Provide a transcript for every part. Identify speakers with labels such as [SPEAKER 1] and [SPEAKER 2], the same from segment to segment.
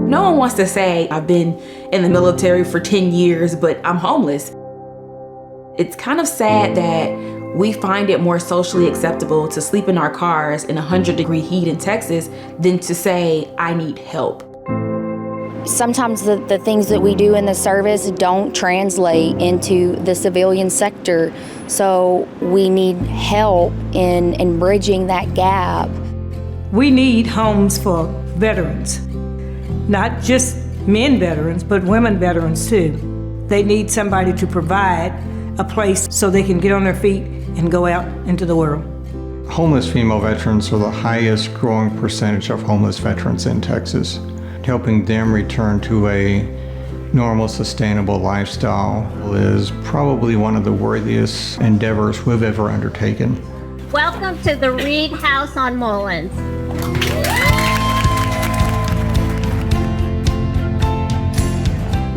[SPEAKER 1] No one wants to say, I've been in the military for 10 years, but I'm homeless. It's kind of sad that we find it more socially acceptable to sleep in our cars in 100-degree heat in Texas than to say, I need help.
[SPEAKER 2] Sometimes the things that we do in the service don't translate into the civilian sector, so we need help in bridging that gap.
[SPEAKER 3] We need homes for veterans, not just men veterans, but women veterans too. They need somebody to provide a place so they can get on their feet and go out into the world.
[SPEAKER 4] Homeless female veterans are the highest growing percentage of homeless veterans in Texas. Helping them return to a normal, sustainable lifestyle is probably one of the worthiest endeavors we've ever undertaken.
[SPEAKER 5] Welcome to the Reed House on Mullins.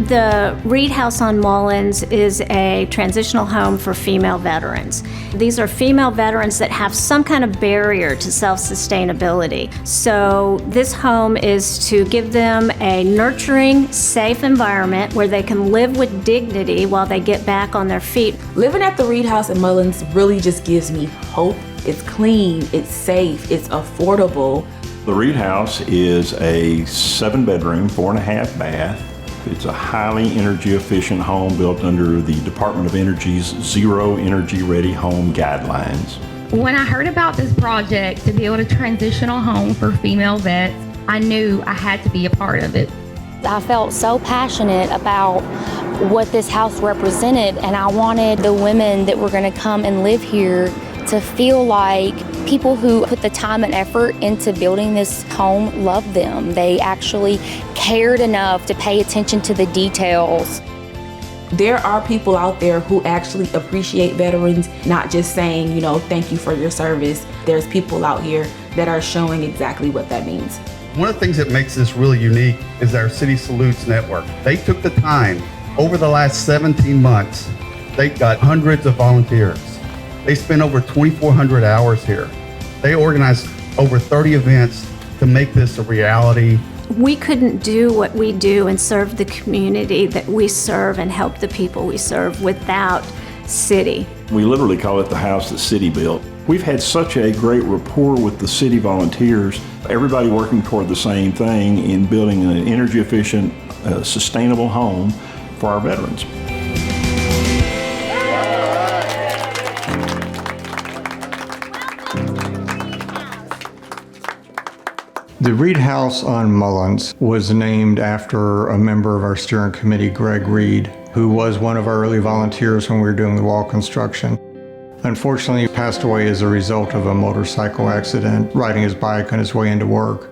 [SPEAKER 6] The Reed House on Mullins is a transitional home for female veterans. These are female veterans that have some kind of barrier to self-sustainability. So this home is to give them a nurturing, safe environment where they can live with dignity while they get back on their feet.
[SPEAKER 1] Living at the Reed House in Mullins really just gives me hope. It's clean, it's safe, it's affordable.
[SPEAKER 7] The Reed House is a 7-bedroom, 4.5 bath. It's a highly energy efficient home built under the Department of Energy's Zero Energy Ready Home Guidelines.
[SPEAKER 8] When I heard about this project to build a transitional home for female vets, I knew I had to be a part of it.
[SPEAKER 2] I felt so passionate about what this house represented, and I wanted the women that were going to come and live here to feel like people who put the time and effort into building this home loved them. They actually cared enough to pay attention to the details.
[SPEAKER 1] There are people out there who actually appreciate veterans, not just saying, thank you for your service. There's people out here that are showing exactly what that means.
[SPEAKER 9] One of the things that makes this really unique is our Citi Salutes network. They took the time over the last 17 months. They got hundreds of volunteers. They spent over 2,400 hours here. They organized over 30 events to make this a reality.
[SPEAKER 6] We couldn't do what we do and serve the community that we serve and help the people we serve without Citi.
[SPEAKER 7] We literally call it the house that Citi built. We've had such a great rapport with the Citi volunteers, everybody working toward the same thing in building an energy efficient, sustainable home for our veterans.
[SPEAKER 4] The Reed House on Mullins was named after a member of our steering committee, Greg Reed, who was one of our early volunteers when we were doing the wall construction. Unfortunately, he passed away as a result of a motorcycle accident, riding his bike on his way into work.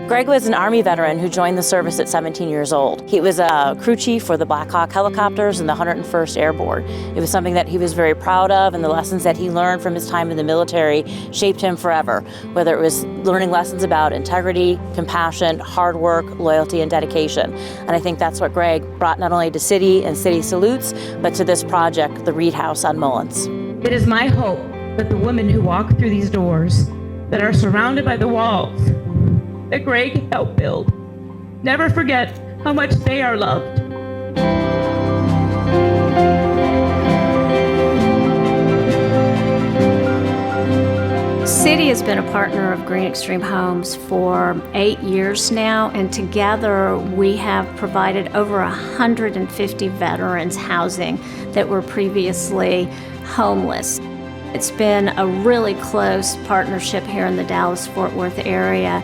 [SPEAKER 10] Greg was an Army veteran who joined the service at 17 years old. He was a crew chief for the Black Hawk helicopters and the 101st Airborne. It was something that he was very proud of, and the lessons that he learned from his time in the military shaped him forever, whether it was learning lessons about integrity, compassion, hard work, loyalty, and dedication. And I think that's what Greg brought not only to Citi and Citi Salutes, but to this project, the Reed House on Mullins.
[SPEAKER 8] It is my hope that the women who walk through these doors, that are surrounded by the walls, that Greg helped build, never forget how much they are loved.
[SPEAKER 6] Citi has been a partner of Green Extreme Homes for 8 years now, and together we have provided over 150 veterans housing that were previously homeless. It's been a really close partnership here in the Dallas-Fort Worth area.